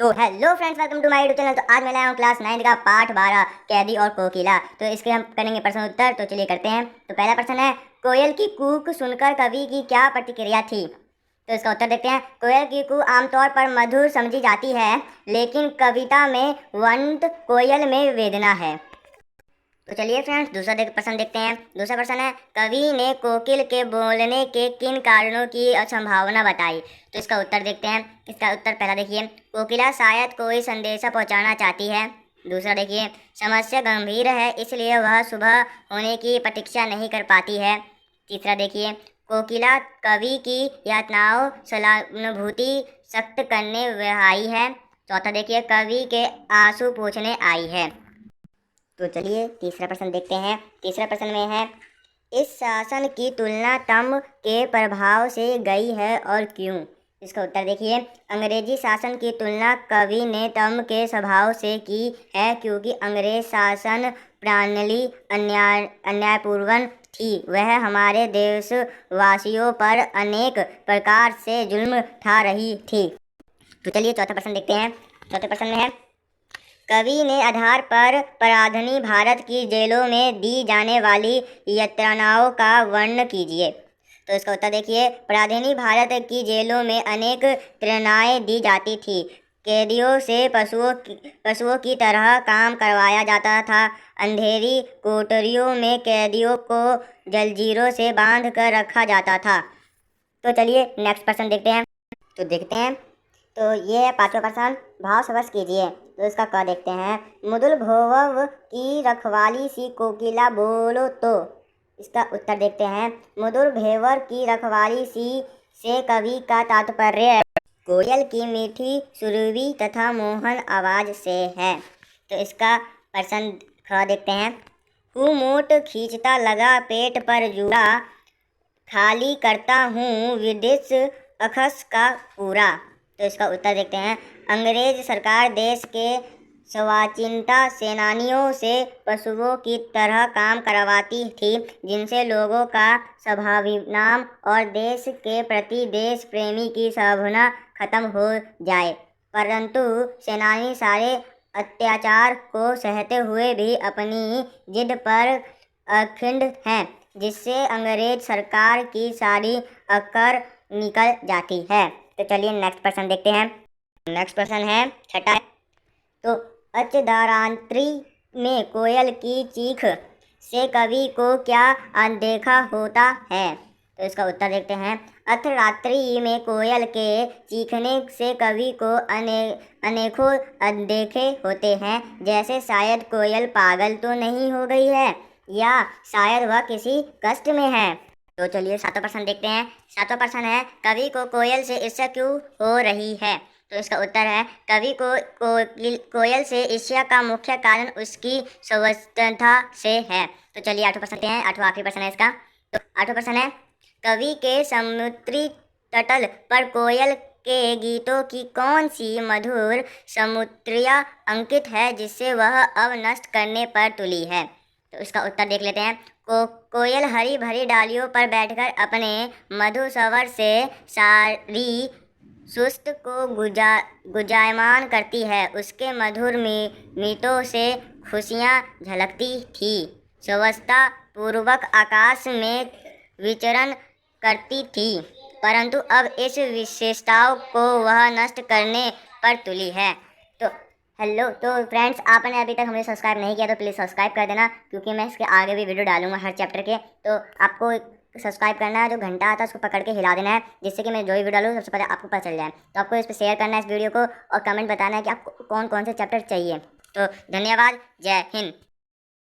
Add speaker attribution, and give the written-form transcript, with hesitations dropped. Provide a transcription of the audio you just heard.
Speaker 1: तो hello friends, welcome to my YouTube channel. तो आज मैं लाया हूँ क्लास 9 का पाठ 12 कैदी और कोकिला। तो इसके हम करेंगे प्रश्न उत्तर। तो चलिए करते हैं। तो पहला प्रश्न है, कोयल की कूक सुनकर कवि की क्या प्रतिक्रिया थी। तो इसका उत्तर देखते हैं। कोयल की कूक आमतौर पर मधुर समझी जाती है, लेकिन कविता में वंत कोयल में वेदना है। तो चलिए फ्रेंड्स, दूसरा प्रश्न देखते हैं। दूसरा प्रश्न है, कवि ने कोकिल के बोलने के किन कारणों की संभावना बताई। तो इसका उत्तर देखते हैं। इसका उत्तर पहला देखिए, कोकिला शायद कोई संदेशा पहुंचाना चाहती है। दूसरा देखिए, समस्या गंभीर है इसलिए वह सुबह होने की प्रतीक्षा नहीं कर पाती है। तीसरा देखिए, कोकिला कवि की यातनाओं सहानुभूति सख्त करने वह आई है। चौथा देखिए, कवि के आंसू पोंछने आई है। तो चलिए तीसरा प्रश्न देखते हैं। तीसरा प्रश्न में है, इस शासन की तुलना तम के प्रभाव से गई है और क्यों। इसका उत्तर देखिए, अंग्रेजी शासन की तुलना कवि ने तम के स्वभाव से की है, क्योंकि अंग्रेज शासन प्रणाली अन्यायपूर्ण थी। वह हमारे देशवासियों पर अनेक प्रकार से जुल्म ढा रही थी। तो चलिए चौथा प्रश्न देखते हैं। चौथे प्रश्न में है, कवि ने आधार पर पराधीन भारत की जेलों में दी जाने वाली यातनाओं का वर्णन कीजिए। तो इसका उत्तर देखिए, पराधीन भारत की जेलों में अनेक यातनाएं दी जाती थी। कैदियों से पशुओं की तरह काम करवाया जाता था। अंधेरी कोठरियों में कैदियों को जंजीरों से बांध कर रखा जाता था। तो चलिए नेक्स्ट प्रश्न देखते हैं। तो देखते हैं। तो ये है पांचवा प्रश्न, भाव स्पर्श कीजिए। तो इसका क देखते हैं, मुदुल भोवव की रखवाली सी कोकिला बोलो। तो इसका उत्तर देखते हैं, मुदुल भेवर की रखवाली सी से कवि का तात्पर्य कोयल की मीठी सुरीली तथा मोहन आवाज से है। तो इसका प्रश्न ख देखते हैं, मोट खींचता लगा पेट पर जूड़ा, खाली करता हूँ विदेश अखस का पूरा। तो इसका उत्तर देखते हैं, अंग्रेज सरकार देश के स्वाधीनता सेनानियों से पशुओं की तरह काम करवाती थी, जिनसे लोगों का स्वाभिमान और देश के प्रति देश प्रेमी की भावना खत्म हो जाए। परंतु सेनानी सारे अत्याचार को सहते हुए भी अपनी जिद पर अखंड हैं, जिससे अंग्रेज सरकार की सारी अकड़ निकल जाती है। तो चलिए नेक्स्ट प्रश्न देखते हैं। नेक्स्ट प्रश्न है छठा। तो अर्धरात्रि में कोयल की चीख से कवि को क्या अनदेखा होता है। तो इसका उत्तर देखते हैं, अर्धरात्रि में कोयल के चीखने से कवि को अनेकों अनदेखे होते हैं, जैसे शायद कोयल पागल तो नहीं हो गई है, या शायद वह किसी कष्ट में है। तो चलिए सातवां प्रश्न देखते हैं। सातवां प्रश्न है, कवि को कोयल से ईर्ष्या क्यों हो रही है। तो इसका उत्तर है, कवि को कोयल से ईर्ष्या का मुख्य कारण उसकी स्वास्थ्यता से है। तो चलिए आठवां प्रश्न हैं। आठवां आखिरी प्रश्न है इसका। तो आठवां प्रश्न है, कवि के समुद्री तटल पर कोयल के गीतों की कौन सी मधुर समुद्रिया अंकित है, जिससे वह अब नष्ट करने पर तुली है। तो इसका उत्तर देख लेते हैं। कोयल हरी भरी डालियों पर बैठकर अपने मधुर स्वर से सारी सुस्त को गुंजायमान करती है। उसके मधुर मीतों से खुशियाँ झलकती थी, स्वस्थता पूर्वक आकाश में विचरण करती थी, परंतु अब इस विशेषताओं को वह नष्ट करने पर तुली है। तो हेलो, तो फ्रेंड्स, आपने अभी तक हमें सब्सक्राइब नहीं किया तो प्लीज़ सब्सक्राइब कर देना, क्योंकि मैं इसके आगे भी वीडियो डालूंगा हर चैप्टर के। तो आपको सब्सक्राइब करना है, जो घंटा आता है उसको पकड़ के हिला देना है, जिससे कि मैं जो भी वीडियो डालूँ सबसे पहले आपको पता चल जाए। तो आपको इस पर शेयर करना है इस वीडियो को, और कमेंट बताना है कि आपको कौन कौन से चैप्टर चाहिए। तो धन्यवाद, जय हिंद।